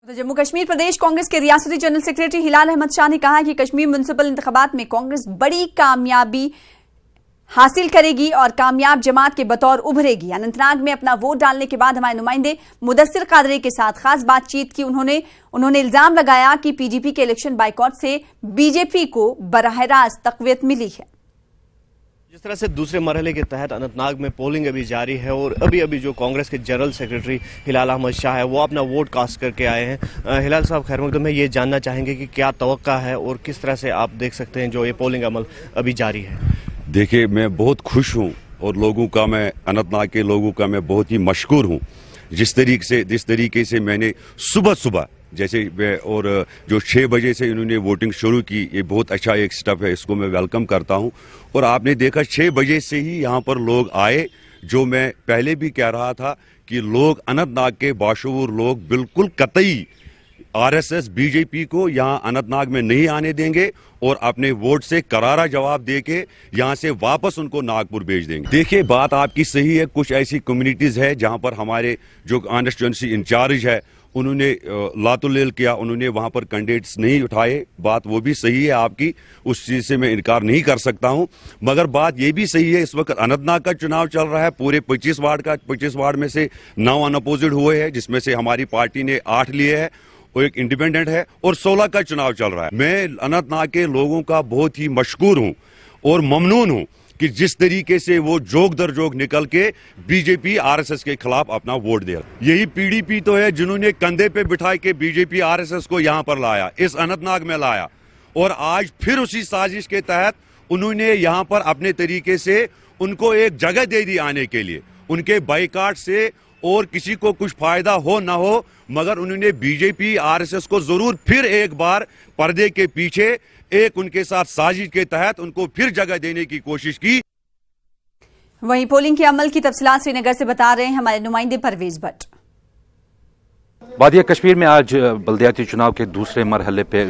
तो जम्मू कश्मीर प्रदेश कांग्रेस के रियासती जनरल सेक्रेटरी हिलाल अहमद शाह ने कहा है कि कश्मीर म्युनिसिपल इंतखाबात में कांग्रेस बड़ी कामयाबी हासिल करेगी और कामयाब जमात के बतौर उभरेगी। अनंतनाग में अपना वोट डालने के बाद हमारे नुमाइंदे मुदस्सिर कादरी के साथ खास बातचीत की। उन्होंने इल्जाम लगाया कि पीडीपी के इलेक्शन बाइकॉट से बीजेपी को बराह रास्त तकवीत मिली है। जिस तरह से दूसरे मरहले के तहत अनंतनाग में पोलिंग अभी जारी है और अभी जो कांग्रेस के जनरल सेक्रेटरी हिलाल अहमद शाह है वो अपना वोट कास्ट करके आए हैं। हिलाल साहब खैर मकदम में ये जानना चाहेंगे कि क्या तवक्का है और किस तरह से आप देख सकते हैं जो ये पोलिंग अमल अभी जारी है। देखिए, मैं बहुत खुश हूँ और अनंतनाग के लोगों का मैं बहुत ही मशकूर हूँ। जिस तरीके से मैंने सुबह जैसे और जो 6 बजे से इन्होंने वोटिंग शुरू की, ये बहुत अच्छा एक स्टेप है, इसको मैं वेलकम करता हूं। और आपने देखा 6 बजे से ही यहां पर लोग आए। जो मैं पहले भी कह रहा था कि लोग अनंतनाग के बाशऊर लोग बिल्कुल कतई आरएसएस बीजेपी को यहां अनंतनाग में नहीं आने देंगे और अपने वोट से करारा जवाब देके यहां से वापस उनको नागपुर भेज देंगे। देखिए, बात आपकी सही है। कुछ ऐसी कम्युनिटीज है जहां पर हमारे जो कॉन्स्टिट्यूएंसी इंचार्ज है उन्होंने लातुलेल किया, उन्होंने वहां पर कैंडिडेट्स नहीं उठाए। बात वो भी सही है आपकी, उस चीज से मैं इनकार नहीं कर सकता हूं। मगर बात ये भी सही है, इस वक्त अनंतनाग का चुनाव चल रहा है। पूरे 25 वार्ड में से 9 अनअपोजिट हुए हैं, जिसमें से हमारी पार्टी ने 8 लिए हैं और एक इंडिपेंडेंट है और 16 का चुनाव चल रहा है। मैं अनंतनाग के लोगों का बहुत ही मशकूर हूं और ममनून हूं कि जिस तरीके से वो जोग दर जोग निकल के बीजेपी आरएसएस के खिलाफ अपना वोट दिया। यही पीडीपी तो है जिन्होंने कंधे पे बिठा के बीजेपी आरएसएस को यहां पर लाया, इस अनंतनाग में लाया, और आज फिर उसी साजिश के तहत उन्होंने यहां पर अपने तरीके से उनको एक जगह दे दी आने के लिए। उनके बाइकाट से और किसी को कुछ फायदा हो ना हो, मगर उन्होंने बीजेपी आरएसएस को जरूर फिर एक बार पर्दे के पीछे एक उनके साथ साजिश के तहत उनको फिर जगह देने की कोशिश की। वहीं पोलिंग के अमल की तफसीलात श्रीनगर से बता रहे हैं हमारे नुमाइंदे परवेज भट्ट। वादिया कश्मीर में आज बल्दियाती चुनाव के दूसरे मरहले पे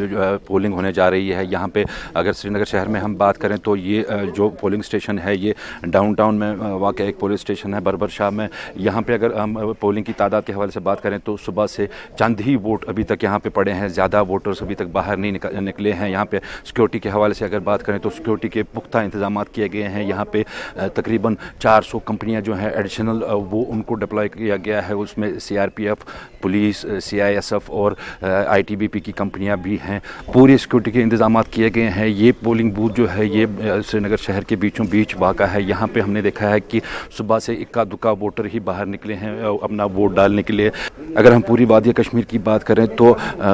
पोलिंग होने जा रही है। यहाँ पे अगर श्रीनगर शहर में हम बात करें तो ये जो पोलिंग स्टेशन है ये डाउनटाउन में वाक़ एक पोलिंग स्टेशन है बरबर शाह में। यहाँ पे अगर हम पोलिंग की तादाद के हवाले से बात करें तो सुबह से चंद ही वोट अभी तक यहाँ पे पड़े हैं, ज़्यादा वोटर्स अभी तक बाहर नहीं निकले हैं। यहाँ पे सिक्योरिटी के हवाले से अगर बात करें तो सिक्योरिटी के पुख्ता इंतजाम किए गए हैं। यहाँ पे तकरीबन 400 कंपनियाँ जो हैं एडिशनल वो उनको डिप्लॉय किया गया है। उसमें CRPF, पुलिस, CISF और ITBP की कंपनियां भी हैं। पूरी सिक्योरिटी के इंतजाम किए गए हैं। ये पोलिंग बूथ जो है ये श्रीनगर शहर के बीचों बीच वाक़ा है। यहाँ पे हमने देखा है कि सुबह से इक्का दुक्का वोटर ही बाहर निकले हैं अपना वोट डालने के लिए। अगर हम पूरी वादिया कश्मीर की बात करें तो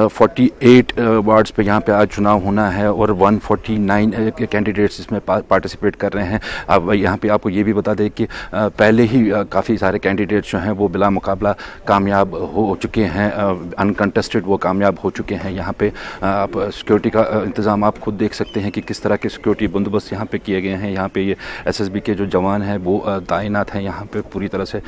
48 वार्ड्स पे यहाँ पे आज चुनाव होना है और 149 कैंडिडेट्स इसमें पार्टिसिपेट कर रहे हैं। अब यहाँ पे आपको ये भी बता दें कि पहले ही काफ़ी सारे कैंडिडेट्स जो हैं वो बिला मुकाबला कामयाब हो चुके हैं, अनकंटेस्टेड वो कामयाब हो चुके हैं। यहाँ पे आप सिक्योरिटी का इंतज़ाम आप खुद देख सकते हैं कि किस तरह के सिक्योरिटी बंदोबस्त यहाँ पे किए गए हैं। यहाँ पे ये SSB के जो जवान हैं वो तैनात हैं यहाँ पे पूरी तरह से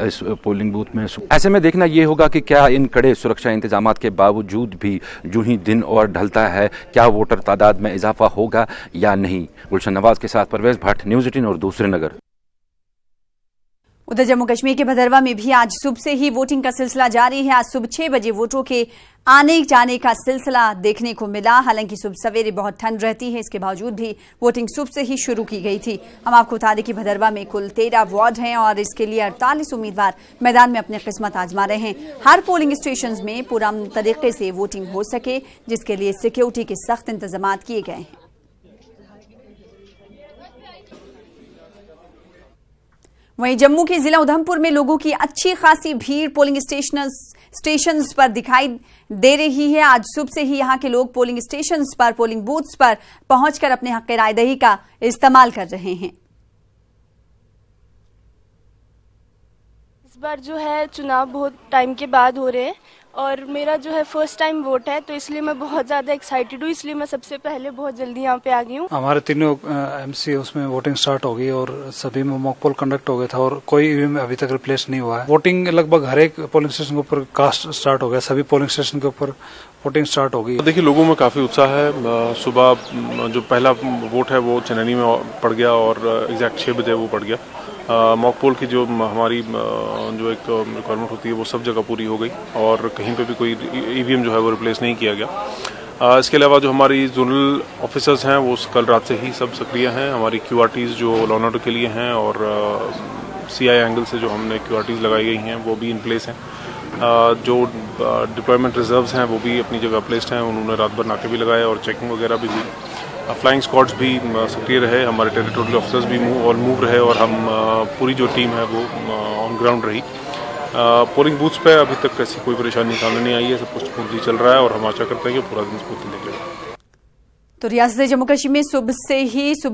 इस पोलिंग बूथ में। ऐसे में देखना ये होगा कि क्या इन कड़े सुरक्षा इंतजाम के बावजूद भी जो ही दिन और ढलता है क्या वोटर तादाद में इजाफा होगा या नहीं। गुलशन नवाज के साथ परवेज भट्ट, न्यूज़ 18 और दूसरे नगर। उधर जम्मू कश्मीर के भदरवा में भी आज सुबह से ही वोटिंग का सिलसिला जारी है। आज सुबह 6 बजे वोटरों के आने जाने का सिलसिला देखने को मिला। हालांकि सुबह सवेरे बहुत ठंड रहती है, इसके बावजूद भी वोटिंग सुबह से ही शुरू की गई थी। हम आपको बता दें कि भदरवा में कुल 13 वार्ड हैं और इसके लिए 48 उम्मीदवार मैदान में अपनी किस्मत आजमा रहे हैं। हर पोलिंग स्टेशन में पुरअमन तरीके से वोटिंग हो सके, जिसके लिए सिक्योरिटी के सख्त इंतजाम किए गए हैं। वहीं जम्मू के जिला उधमपुर में लोगों की अच्छी खासी भीड़ पोलिंग स्टेशंस पर दिखाई दे रही है। आज सुबह से ही यहां के लोग पोलिंग स्टेशंस पर, पोलिंग बूथ्स पर पहुंचकर अपने हक रायदही का इस्तेमाल कर रहे हैं। इस बार जो है चुनाव बहुत टाइम के बाद हो रहे हैं और मेरा जो है फर्स्ट टाइम वोट है, तो इसलिए मैं बहुत ज़्यादा एक्साइटेड हूँ। इसलिए मैं सबसे पहले बहुत जल्दी यहाँ पे आ गई हूँ। हमारे तीनों MC उसमें वोटिंग स्टार्ट हो गई और सभी में मॉक पोल कंडक्ट हो गया था और कोई ईवीएम अभी तक रिप्लेस नहीं हुआ है। वोटिंग लगभग हर एक पोलिंग स्टेशन के ऊपर कास्ट स्टार्ट हो गया, सभी पोलिंग स्टेशन के ऊपर वोटिंग स्टार्ट हो गई। देखिए, लोगों में काफ़ी उत्साह है। सुबह जो पहला वोट है वो चनैनी में पड़ गया और एग्जैक्ट 6 बजे वो पड़ गया मॉक पोल की जो हमारी जो एक रिक्वायरमेंट होती है वो सब जगह पूरी हो गई और कहीं पे भी कोई ईवीएम जो है वो रिप्लेस नहीं किया गया। इसके अलावा जो हमारी जोनल ऑफिसर्स हैं वो कल रात से ही सब सक्रिय हैं। हमारी QRTs जो लॉ एंड ऑर्डर के लिए हैं और CI एंगल से जो हमने QRTs लगाई गई हैं वो भी इन प्लेस हैं। जो डिप्लॉयमेंट रिजर्व्स हैं वो भी अपनी जगह प्लेस्ड हैं। उन्होंने रात भर नाके भी लगाए और चेकिंग वगैरह भी हुई। फ्लाइंग स्क्वाड्स भी सक्रिय रहे, हमारे टेरिटोरियल ऑफिसर्स भी मूव रहे और हम पूरी जो टीम है वो ऑन ग्राउंड रही। पोलिंग बूथ्स पे अभी तक ऐसी कोई परेशानी सामने नहीं आई है, सब कुछ स्मूथली चल रहा है और हम आशा करते हैं कि पूरा दिन स्मूथली निकलेगा। तो रियासत जम्मू कश्मीर में सुबह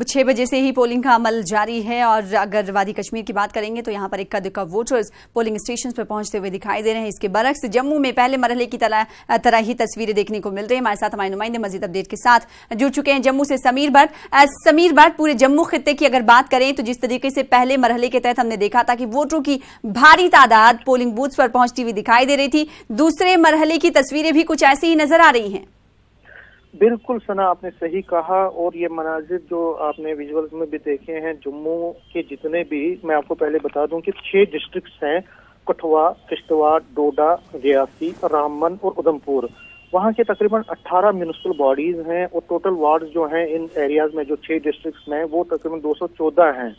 6 बजे से ही पोलिंग का अमल जारी है और अगर वादी कश्मीर की बात करेंगे तो यहाँ पर इक्का दुक्का वोटर्स पोलिंग स्टेशन पर पहुंचते हुए दिखाई दे रहे हैं। इसके बरक्स जम्मू में पहले मरहले की तरह ही तस्वीरें देखने को मिल रही है। हमारे साथ हमारे नुमाइंदे मजीद अपडेट के साथ जुड़ चुके हैं जम्मू से समीर भट्ट। पूरे जम्मू खित्ते की अगर बात करें तो जिस तरीके से पहले मरहले के तहत हमने देखा था कि वोटरों की भारी तादाद पोलिंग बूथ पर पहुंचती हुई दिखाई दे रही थी, दूसरे मरहले की तस्वीरें भी कुछ ऐसी ही नजर आ रही हैं। बिल्कुल सना, आपने सही कहा और ये मनाजिर जो आपने विजुअल्स में भी देखे हैं जम्मू के जितने भी, मैं आपको पहले बता दूं कि 6 डिस्ट्रिक्ट्स हैं, कठुआ, किश्तवाड़, डोडा, रियासी, रामबन और उधमपुर। वहाँ के तकरीबन 18 म्यूनिसिपल बॉडीज हैं और टोटल वार्ड्स जो हैं इन एरियाज में जो 6 डिस्ट्रिक्ट्स में वो तकरीबन 214 हैं।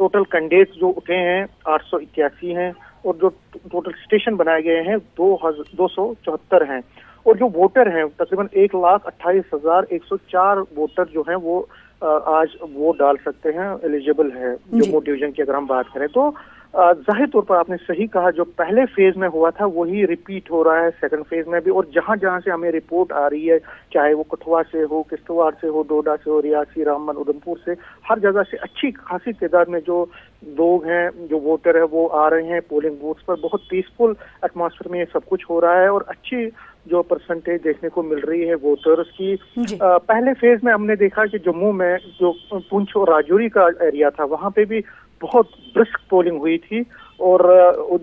टोटल कैंडिडेट्स जो उठे हैं 881 हैं और जो टोटल स्टेशन बनाए गए हैं 274 हैं और जो वोटर हैं तकरीबन 1,28,104 वोटर जो हैं वो आज वोट डाल सकते हैं, एलिजिबल है जम्मू डिवीजन की अगर हम बात करें तो। जाहिर तौर पर आपने सही कहा, जो पहले फेज में हुआ था वही रिपीट हो रहा है सेकंड फेज में भी और जहां जहां से हमें रिपोर्ट आ रही है, चाहे वो कठुआ से हो, किश्तवाड़ से हो, डोडा से हो, रियासी, रामबन, उधमपुर से, हर जगह से अच्छी खासी तादाद में जो लोग हैं, जो वोटर है वो आ रहे हैं पोलिंग बूथ पर। बहुत पीसफुल एटमॉस्फेयर में ये सब कुछ हो रहा है और अच्छी जो परसेंटेज देखने को मिल रही है वोटर्स की। पहले फेज में हमने देखा कि जम्मू में जो पुंछ और राजौरी का एरिया था वहां पे भी बहुत ब्रिस्क पोलिंग हुई थी और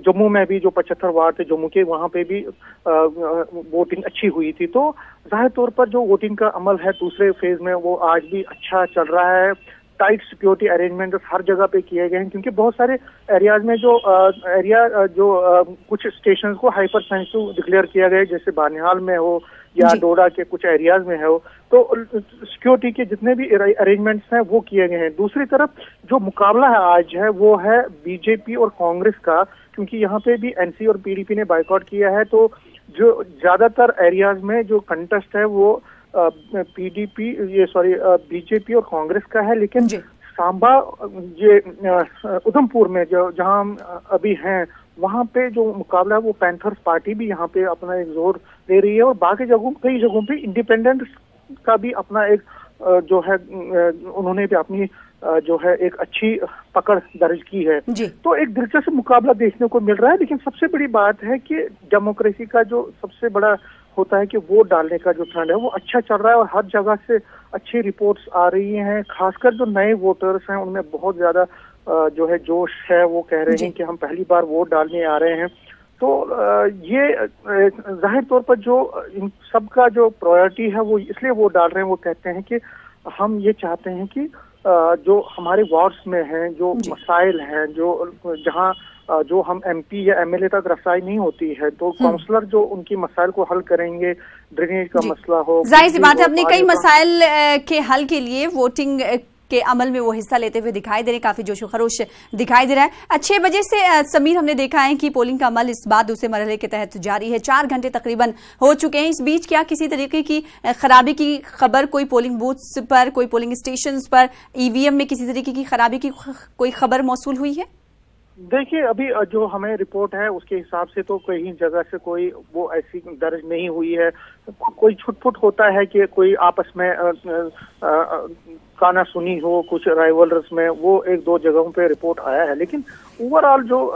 जम्मू में भी जो 75 वार्ड थे जम्मू के, वहां पे भी वोटिंग अच्छी हुई थी। तो जाहिर तौर पर जो वोटिंग का अमल है दूसरे फेज में वो आज भी अच्छा चल रहा है। टाइट सिक्योरिटी अरेंजमेंट हर जगह पे किए गए हैं क्योंकि बहुत सारे एरियाज में जो कुछ स्टेशन को हाइपर सेंसिटिव डिक्लेयर किया गया है, जैसे बानिहाल में हो या डोडा के कुछ एरियाज में हो, तो सिक्योरिटी के जितने भी अरेंजमेंट्स हैं वो किए गए हैं। दूसरी तरफ जो मुकाबला है आज है वो है बीजेपी और कांग्रेस का, क्योंकि यहाँ पे भी एनसी और पीडीपी ने बाइकआउट किया है। तो जो ज्यादातर एरियाज में जो कंटेस्ट है वो बीजेपी और कांग्रेस का है, लेकिन सांबा ये उधमपुर में जो जहां हम अभी हैं वहां पे जो मुकाबला है वो पैंथर्स पार्टी भी यहाँ पे अपना एक जोर दे रही है और बाकी कई जगहों पे इंडिपेंडेंट का भी अपना एक जो है उन्होंने भी अपनी जो है एक अच्छी पकड़ दर्ज की है। तो एक दिलचस्प मुकाबला देखने को मिल रहा है। लेकिन सबसे बड़ी बात है कि डेमोक्रेसी का जो सबसे बड़ा होता है कि वोट डालने का जो ट्रेंड है वो अच्छा चल रहा है और हर जगह से अच्छी रिपोर्ट्स आ रही हैं। खासकर जो नए वोटर्स हैं उनमें बहुत ज्यादा जो है जोश है, वो कह रहे हैं कि हम पहली बार वोट डालने आ रहे हैं। तो ये जाहिर तौर पर जो इन सबका जो प्रायोरिटी है वो इसलिए वोट डाल रहे हैं, वो कहते हैं कि हम ये चाहते हैं कि जो हमारे वार्ड्स में हैं जो मसाइल हैं, जो जहाँ जो हम एमपी या एमएलए तक रसाई नहीं होती है, तो काउंसलर जो उनकी मसाइल को हल करेंगे, ड्रेनेज का मसला हो, जाहिर सी बात है अपने कई मसाइल के हल के लिए वोटिंग के अमल में वो हिस्सा लेते हुए दिखाई दे रहे हैं, काफी जोशो खरोश दिखाई दे रहा है। 6 बजे से समीर हमने देखा है कि पोलिंग का अमल इस बार दूसरे मरहले के तहत जारी है। 4 घंटे तकरीबन हो चुके हैं। इस बीच क्या किसी तरीके की खराबी की खबर कोई पोलिंग बूथ्स पर, कोई पोलिंग स्टेशंस पर, ईवीएम में किसी तरीके की खराबी की कोई खबर मौसूल हुई है? देखिए, अभी जो हमें रिपोर्ट है उसके हिसाब से तो कहीं जगह से कोई वो ऐसी दर्ज नहीं हुई है। कोई छुटपुट होता है कि कोई आपस में काना सुनी हो कुछ राइवलर्स में, वो 1-2 जगहों पे रिपोर्ट आया है। लेकिन ओवरऑल जो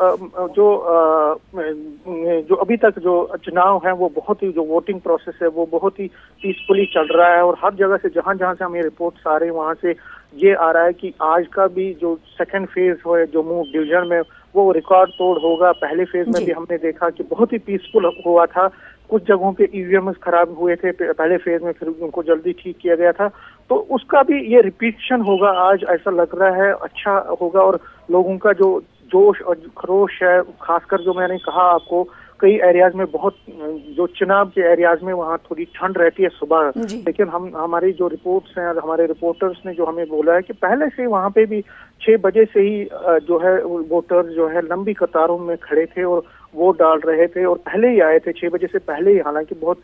अभी तक जो चुनाव है वो बहुत ही, जो वोटिंग प्रोसेस है वो बहुत ही पीसफुली चल रहा है और हर जगह से जहां जहां से हमें रिपोर्ट्स आ रहे हैं वहां से ये आ रहा है कि आज का भी जो सेकंड फेज है जम्मू डिवीजन में वो रिकॉर्ड तोड़ होगा। पहले फेज में भी हमने देखा कि बहुत ही पीसफुल हुआ था। कुछ जगहों पे ईवीएम खराब हुए थे पहले फेज में, फिर उनको जल्दी ठीक किया गया था तो उसका भी ये रिपीटिशन होगा आज, ऐसा लग रहा है अच्छा होगा। और लोगों का जो जोश और खरोश है, खासकर जो मैंने कहा आपको, कई एरियाज में बहुत, जो चुनाव के एरियाज में वहाँ थोड़ी ठंड रहती है सुबह, लेकिन हमारी जो रिपोर्ट्स हैं, हमारे रिपोर्टर्स ने जो हमें बोला है कि पहले से वहाँ पे भी 6 बजे से ही जो है वोटर्स जो है लंबी कतारों में खड़े थे और वोट डाल रहे थे, और पहले ही आए थे 6 बजे से पहले ही। हालांकि बहुत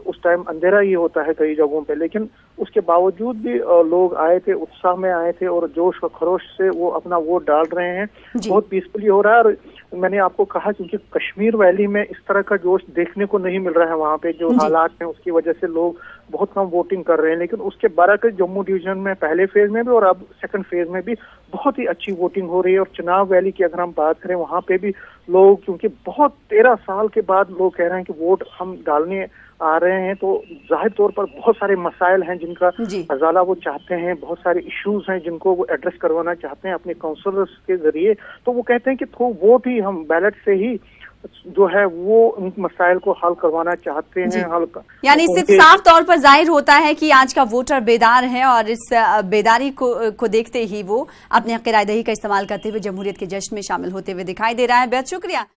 उस टाइम अंधेरा ही होता है कई जगहों पे, लेकिन उसके बावजूद भी लोग आए थे, उत्साह में आए थे और जोश और खरोश से वो अपना वोट डाल रहे हैं। बहुत पीसफुली हो रहा है। और मैंने आपको कहा क्योंकि कश्मीर वैली में इस तरह का जोश देखने को नहीं मिल रहा है, वहाँ पे जो हालात हैं उसकी वजह से लोग बहुत कम वोटिंग कर रहे हैं। लेकिन उसके बरअक्स जम्मू डिवीजन में पहले फेज में भी और अब सेकंड फेज में भी बहुत ही अच्छी वोटिंग हो रही है। और चुनाव वैली की अगर हम बात करें, वहाँ पे भी लोग, क्योंकि बहुत 13 साल के बाद लोग कह रहे हैं कि वोट हम डालने आ रहे हैं, तो जाहिर तौर पर बहुत सारे मसाइल हैं जिनका अजाला वो चाहते हैं, बहुत सारे इश्यूज हैं जिनको वो एड्रेस करवाना चाहते हैं अपने काउंसलर्स के जरिए। तो वो कहते हैं कि थ्रू वोट ही हम बैलेट से ही जो है वो उन मसाइल को हल करवाना चाहते हैं। यानी इससे साफ तौर पर जाहिर होता है कि आज का वोटर बेदार है और इस बेदारी को देखते ही वो अपने हक राय दही का इस्तेमाल करते हुए जमहूरियत के जश्न में शामिल होते हुए दिखाई दे रहा है। बेहद शुक्रिया।